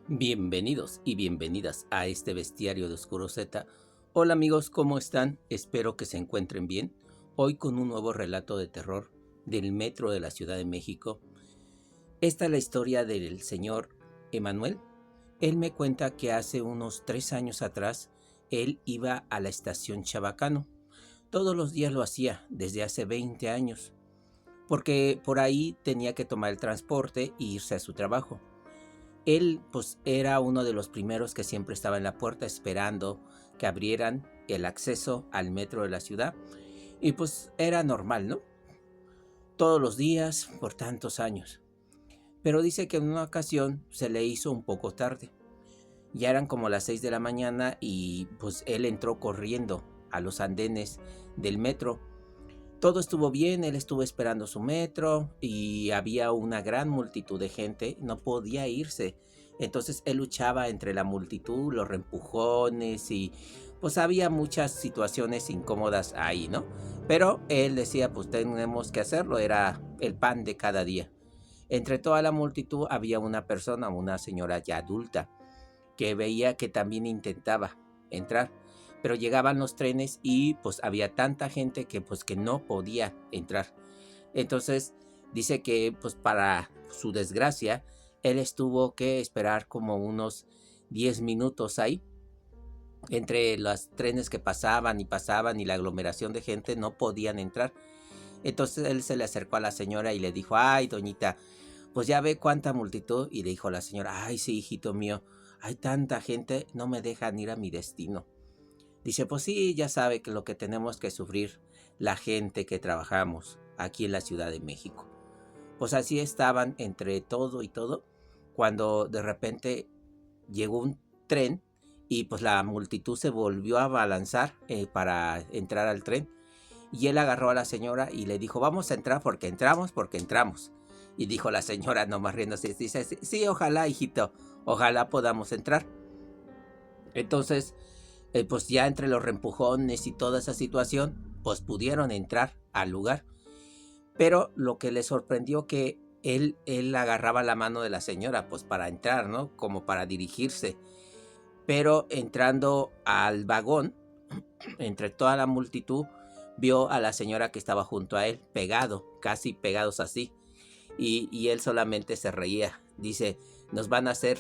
Bienvenidos y bienvenidas a este bestiario de Oscuro Z. Hola amigos, ¿cómo están? Espero que se encuentren bien. Hoy con un nuevo relato de terror del metro de la Ciudad de México. Esta es la historia del señor Emanuel. Él me cuenta que hace unos 3 años atrás él iba a la estación Chabacano. Todos los días lo hacía desde hace 20 años, porque por ahí tenía que tomar el transporte e irse a su trabajo. Él pues era uno de los primeros que siempre estaba en la puerta esperando que abrieran el acceso al metro de la ciudad, y pues era normal, ¿no? Todos los días por tantos años. Pero dice que en una ocasión se le hizo un poco tarde. Ya eran como las 6 de la mañana y pues él entró corriendo a los andenes del metro. Todo estuvo bien, él estuvo esperando su metro y había una gran multitud de gente, no podía irse. Entonces él luchaba entre la multitud, los reempujones y pues había muchas situaciones incómodas ahí, ¿no? Pero él decía, pues tenemos que hacerlo, era el pan de cada día. Entre toda la multitud había una persona, una señora ya adulta, que veía que también intentaba entrar, pero llegaban los trenes y pues había tanta gente que pues que no podía entrar. Entonces dice que pues para su desgracia él estuvo que esperar como unos 10 minutos ahí. Entre los trenes que pasaban y la aglomeración de gente no podían entrar. Entonces él se le acercó a la señora y le dijo, ay doñita, pues ya ve cuánta multitud. Y le dijo la señora, ay sí hijito mío, hay tanta gente, no me dejan ir a mi destino. Dice, pues sí, ya sabe que lo que tenemos que sufrir la gente que trabajamos aquí en la Ciudad de México. Pues así estaban entre todo y todo, cuando de repente llegó un tren y pues la multitud se volvió a abalanzar para entrar al tren. Y él agarró a la señora y le dijo, vamos a entrar porque entramos, porque entramos. Y dijo la señora nomás riéndose, dice, sí, sí, ojalá hijito, ojalá podamos entrar. Entonces pues ya entre los reempujones y toda esa situación, pues pudieron entrar al lugar. Pero lo que le sorprendió que él agarraba la mano de la señora, pues para entrar, ¿no? Como para dirigirse. Pero entrando al vagón, entre toda la multitud, vio a la señora que estaba junto a él, pegado, casi pegados así. Y él solamente se reía. Dice, nos van a hacer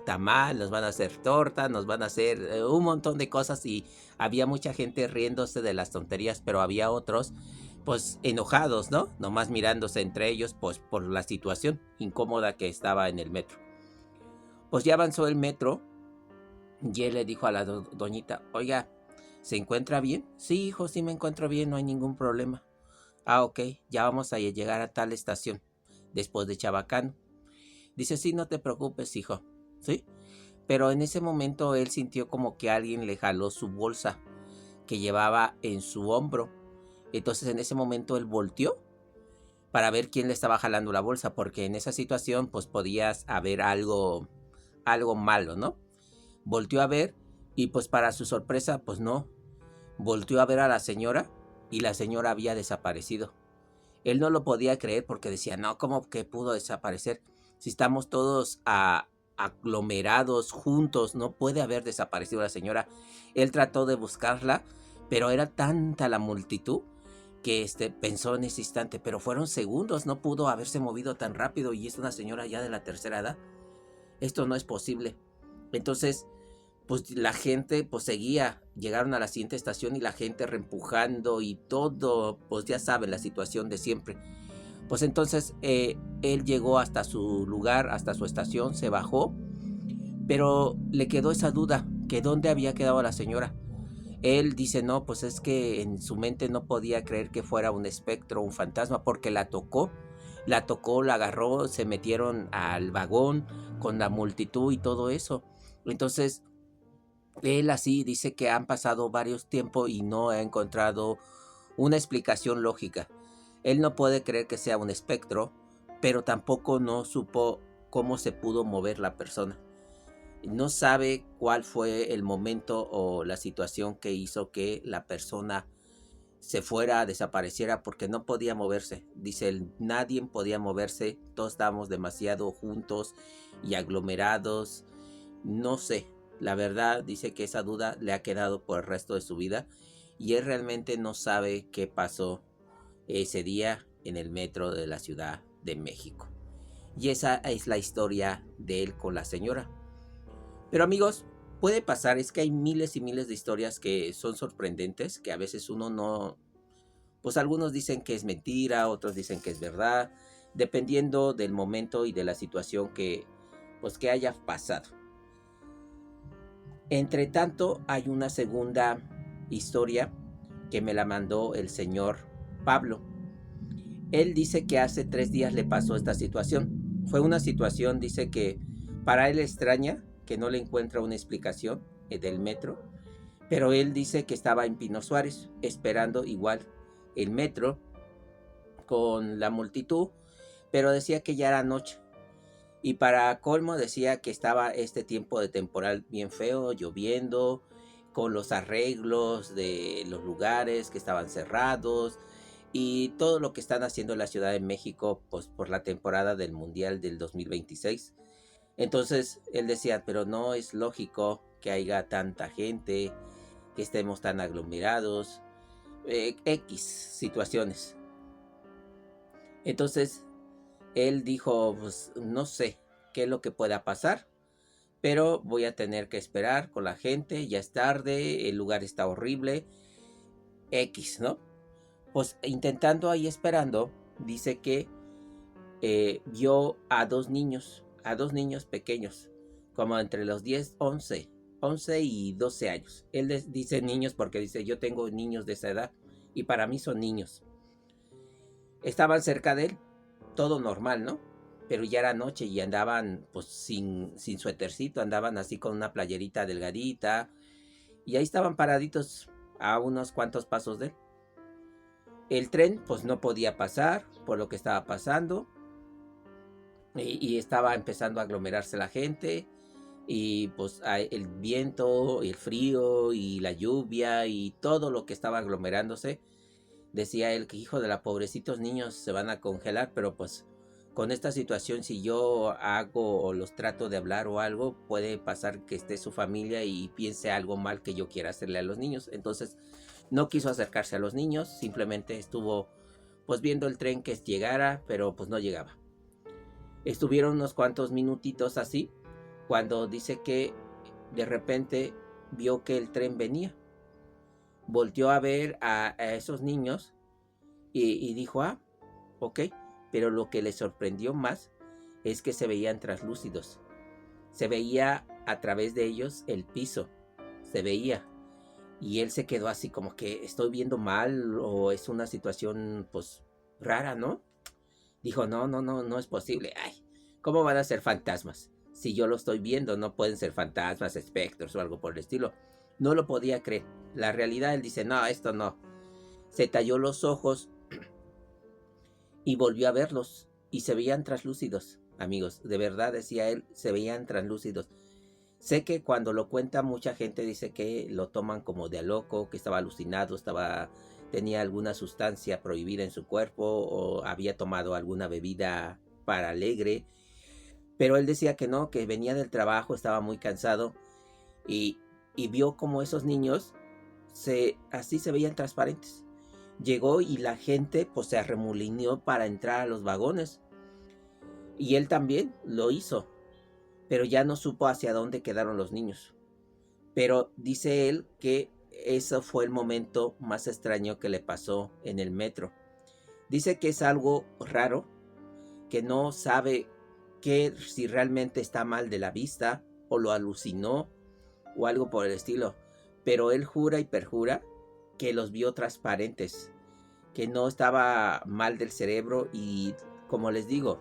tamal, nos van a hacer torta, nos van a hacer un montón de cosas. Y había mucha gente riéndose de las tonterías, pero había otros pues enojados, ¿no? Nomás mirándose entre ellos pues por la situación incómoda que estaba en el metro. Pues ya avanzó el metro y él le dijo a la doñita, oiga, ¿se encuentra bien? Sí, hijo, sí me encuentro bien, no hay ningún problema. Ah, ok, ya vamos a llegar a tal estación, después de Chabacano. Dice, sí, no te preocupes, hijo, ¿sí? Pero en ese momento él sintió como que alguien le jaló su bolsa que llevaba en su hombro. Entonces en ese momento él volteó para ver quién le estaba jalando la bolsa, porque en esa situación pues podías haber algo malo, ¿no? Volteó a ver y pues para su sorpresa pues no. Volteó a ver a la señora y la señora había desaparecido. Él no lo podía creer porque decía, no, ¿cómo que pudo desaparecer? Si estamos todos aglomerados, juntos, no puede haber desaparecido la señora. Él trató de buscarla, pero era tanta la multitud que pensó en ese instante, pero fueron segundos, no pudo haberse movido tan rápido y es una señora ya de la tercera edad. Esto no es posible. Entonces, pues la gente pues seguía, llegaron a la siguiente estación y la gente reempujando y todo, pues ya saben la situación de siempre. Pues entonces él llegó hasta su lugar, hasta su estación, se bajó, pero le quedó esa duda, que dónde había quedado la señora. Él dice, no, pues es que en su mente no podía creer que fuera un espectro, un fantasma, porque la tocó, la agarró, se metieron al vagón con la multitud y todo eso. Entonces él así dice que han pasado varios tiempos y no ha encontrado una explicación lógica. Él no puede creer que sea un espectro, pero tampoco no supo cómo se pudo mover la persona. No sabe cuál fue el momento o la situación que hizo que la persona se fuera, desapareciera, porque no podía moverse. Dice él, nadie podía moverse, todos estábamos demasiado juntos y aglomerados. No sé, la verdad dice que esa duda le ha quedado por el resto de su vida y él realmente no sabe qué pasó ese día en el metro de la Ciudad de México. Y esa es la historia de él con la señora. Pero amigos, puede pasar, es que hay miles y miles de historias que son sorprendentes, que a veces uno no, pues algunos dicen que es mentira, otros dicen que es verdad, dependiendo del momento y de la situación que, pues, que haya pasado. Entre tanto, hay una segunda historia que me la mandó el señor Pablo. Él dice que hace 3 días le pasó esta situación. Fue una situación, dice que para él extraña, que no le encuentra una explicación del metro, pero él dice que estaba en Pino Suárez esperando igual el metro con la multitud, pero decía que ya era noche. Y para colmo decía que estaba este tiempo de temporal bien feo, lloviendo, con los arreglos de los lugares que estaban cerrados y todo lo que están haciendo en la Ciudad de México, pues por la temporada del Mundial del 2026. Entonces él decía, pero no es lógico que haya tanta gente, que estemos tan aglomerados, X situaciones. Entonces él dijo, pues no sé qué es lo que pueda pasar, pero voy a tener que esperar con la gente, ya es tarde, el lugar está horrible, X, ¿no? Pues intentando ahí esperando, dice que vio a dos niños pequeños, como entre los 10, 11 y 12 años. Él dice niños porque dice, yo tengo niños de esa edad y para mí son niños. Estaban cerca de él, todo normal, ¿no? Pero ya era noche y andaban pues sin suétercito, andaban así con una playerita delgadita y ahí estaban paraditos a unos cuantos pasos de él. El tren pues no podía pasar por lo que estaba pasando y estaba empezando a aglomerarse la gente y pues el viento, el frío y la lluvia y todo lo que estaba aglomerándose. Decía él que hijo de la pobrecitos niños se van a congelar, pero pues con esta situación si yo hago o los trato de hablar o algo, puede pasar que esté su familia y piense algo mal que yo quiera hacerle a los niños. Entonces no quiso acercarse a los niños, simplemente estuvo pues viendo el tren que llegara, pero pues no llegaba. Estuvieron unos cuantos minutitos así, cuando dice que de repente vio que el tren venía. Volteó a ver a esos niños y dijo, ah, ok, pero lo que le sorprendió más es que se veían translúcidos. Se veía a través de ellos el piso, se veía. Y él se quedó así como que estoy viendo mal o es una situación pues rara, ¿no? Dijo, no es posible. Ay, ¿cómo van a ser fantasmas? Si yo lo estoy viendo, no pueden ser fantasmas, espectros o algo por el estilo. No lo podía creer. La realidad, él dice, no, esto no. Se talló los ojos y volvió a verlos y se veían translúcidos, amigos. De verdad, decía él, se veían translúcidos. Sé que cuando lo cuenta mucha gente dice que lo toman como de a loco, que estaba alucinado, tenía alguna sustancia prohibida en su cuerpo o había tomado alguna bebida para alegre. Pero él decía que no, que venía del trabajo, estaba muy cansado y, y vio como esos niños así se veían transparentes. Llegó y la gente pues se arremolinó para entrar a los vagones. Y él también lo hizo, pero ya no supo hacia dónde quedaron los niños. Pero dice él que eso fue el momento más extraño que le pasó en el metro. Dice que es algo raro, que no sabe si realmente está mal de la vista o lo alucinó o algo por el estilo. Pero él jura y perjura que los vio transparentes, que no estaba mal del cerebro y, como les digo,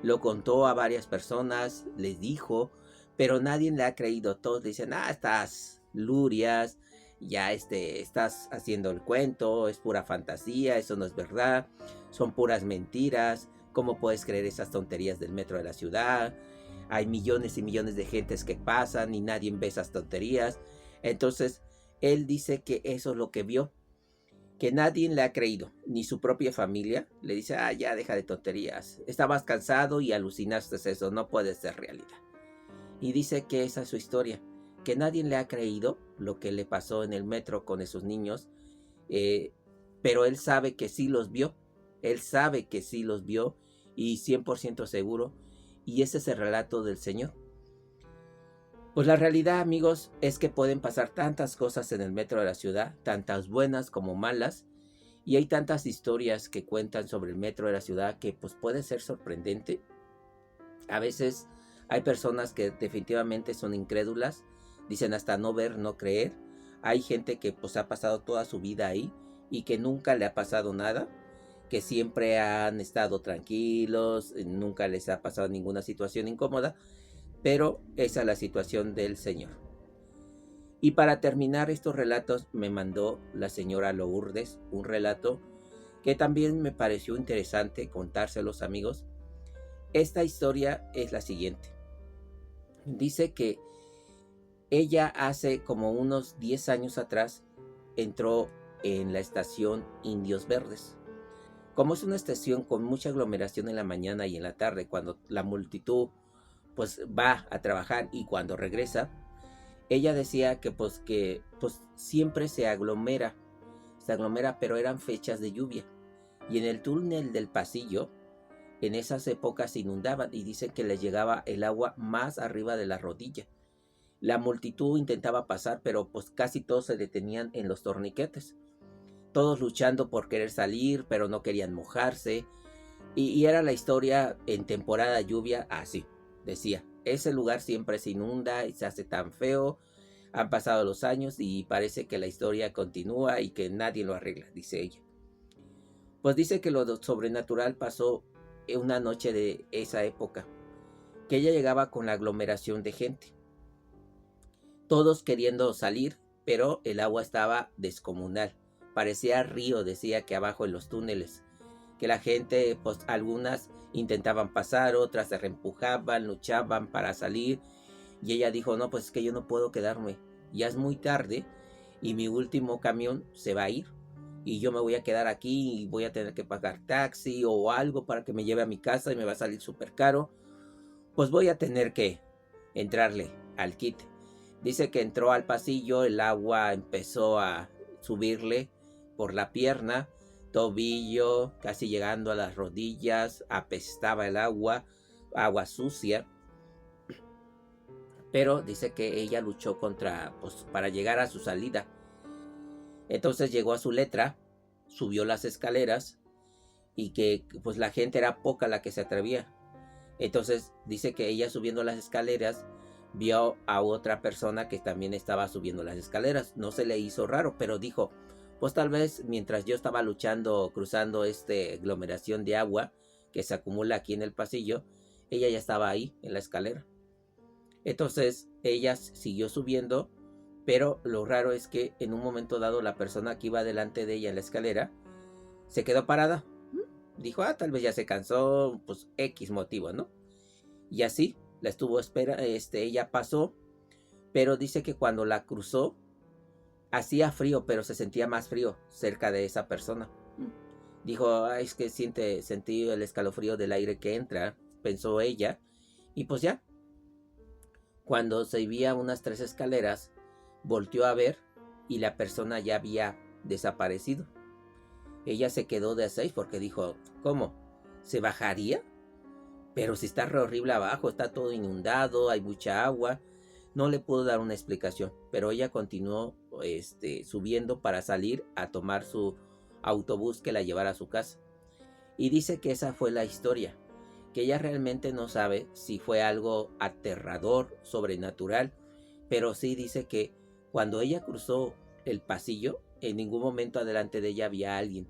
lo contó a varias personas, les dijo, pero nadie le ha creído. Todos le dicen, estás lurias, ya estás haciendo el cuento, es pura fantasía, eso no es verdad, son puras mentiras, ¿cómo puedes creer esas tonterías del metro de la ciudad? Hay millones y millones de gentes que pasan y nadie ve esas tonterías. Entonces, él dice que eso es lo que vio, que nadie le ha creído, ni su propia familia. Le dice, ya deja de tonterías, estabas cansado y alucinaste eso, no puede ser realidad. Y dice que esa es su historia, que nadie le ha creído lo que le pasó en el metro con esos niños, eh, pero él sabe que sí los vio, él sabe que sí los vio y 100% seguro, y ese es el relato del Señor. Pues la realidad, amigos, es que pueden pasar tantas cosas en el metro de la ciudad, tantas buenas como malas, y hay tantas historias que cuentan sobre el metro de la ciudad que pues puede ser sorprendente. A veces hay personas que definitivamente son incrédulas, dicen hasta no ver, no creer. Hay gente que pues ha pasado toda su vida ahí y que nunca le ha pasado nada, que siempre han estado tranquilos, nunca les ha pasado ninguna situación incómoda, pero esa es la situación del Señor. Y para terminar estos relatos me mandó la señora Lourdes un relato que también me pareció interesante contárselos, amigos. Esta historia es la siguiente. Dice que ella hace como unos 10 años atrás entró en la estación Indios Verdes. Como es una estación con mucha aglomeración en la mañana y en la tarde, cuando la multitud pues va a trabajar y cuando regresa, ella decía que pues siempre se aglomera, pero eran fechas de lluvia. Y en el túnel del pasillo, en esas épocas se inundaban y dice que les llegaba el agua más arriba de la rodilla. La multitud intentaba pasar, pero pues casi todos se detenían en los torniquetes. Todos luchando por querer salir, pero no querían mojarse. Y era la historia en temporada de lluvia así. Decía, ese lugar siempre se inunda y se hace tan feo. Han pasado los años y parece que la historia continúa y que nadie lo arregla, dice ella. Pues dice que lo sobrenatural pasó en una noche de esa época, que ella llegaba con la aglomeración de gente. Todos queriendo salir, pero el agua estaba descomunal. Parecía río, decía, que abajo en los túneles. Que la gente, pues algunas intentaban pasar, otras se reempujaban, luchaban para salir. Y ella dijo, no, pues es que yo no puedo quedarme. Ya es muy tarde y mi último camión se va a ir. Y yo me voy a quedar aquí y voy a tener que pagar taxi o algo para que me lleve a mi casa y me va a salir súper caro. Pues voy a tener que entrarle al quite. Dice que entró al pasillo, el agua empezó a subirle por la pierna, tobillo, casi llegando a las rodillas, apestaba el agua, agua sucia. Pero dice que ella luchó para llegar a su salida. Entonces llegó a su letra, subió las escaleras y que pues la gente era poca la que se atrevía. Entonces dice que ella subiendo las escaleras vio a otra persona que también estaba subiendo las escaleras. No se le hizo raro, pero dijo, pues tal vez mientras yo estaba luchando, cruzando esta aglomeración de agua que se acumula aquí en el pasillo, ella ya estaba ahí en la escalera. Entonces ella siguió subiendo, pero lo raro es que en un momento dado la persona que iba delante de ella en la escalera se quedó parada. Dijo, tal vez ya se cansó, pues X motivo, ¿no? Y así la estuvo ella pasó, pero dice que cuando la cruzó hacía frío, pero se sentía más frío cerca de esa persona. Dijo, es que sentí el escalofrío del aire que entra, pensó ella, y pues ya, cuando se veía unas 3 escaleras, volteó a ver y la persona ya había desaparecido. Ella se quedó de a 6 porque dijo, ¿cómo? ¿Se bajaría? Pero si está horrible abajo, está todo inundado, hay mucha agua. No le pudo dar una explicación, pero ella continuó subiendo para salir a tomar su autobús que la llevara a su casa. Y dice que esa fue la historia, que ella realmente no sabe si fue algo aterrador, sobrenatural, pero sí dice que cuando ella cruzó el pasillo, en ningún momento adelante de ella había alguien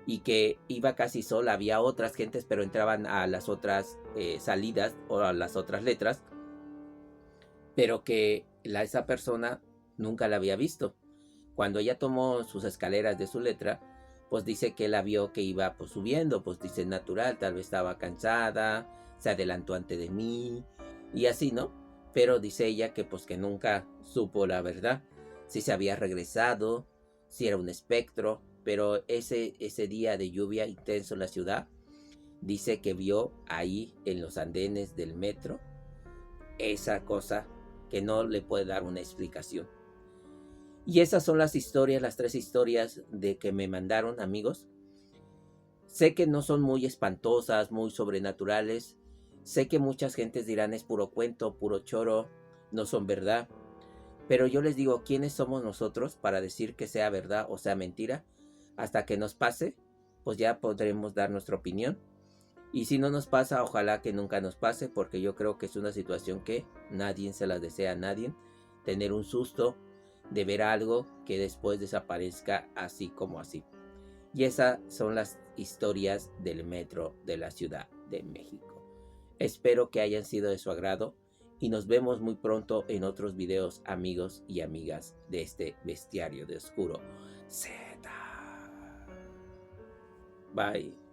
y que iba casi sola, había otras gentes, pero entraban a las otras salidas o a las otras letras, pero que esa persona nunca la había visto. Cuando ella tomó sus escaleras de su letra, pues dice que la vio que iba pues subiendo, pues dice natural, tal vez estaba cansada, se adelantó antes de mí y así, ¿no? Pero dice ella que pues que nunca supo la verdad, si se había regresado, si era un espectro, pero ese día de lluvia intenso en la ciudad, dice que vio ahí en los andenes del metro esa cosa que no le puede dar una explicación. Y esas son las historias, las 3 historias de que me mandaron, amigos. Sé que no son muy espantosas, muy sobrenaturales. Sé que muchas gentes dirán es puro cuento, puro choro, no son verdad. Pero yo les digo, ¿quiénes somos nosotros para decir que sea verdad o sea mentira? Hasta que nos pase, pues ya podremos dar nuestra opinión. Y si no nos pasa, ojalá que nunca nos pase, porque yo creo que es una situación que nadie se la desea a nadie. Tener un susto de ver algo que después desaparezca así como así. Y esas son las historias del metro de la Ciudad de México. Espero que hayan sido de su agrado y nos vemos muy pronto en otros videos, amigos y amigas de este bestiario de oscuro Z. Bye.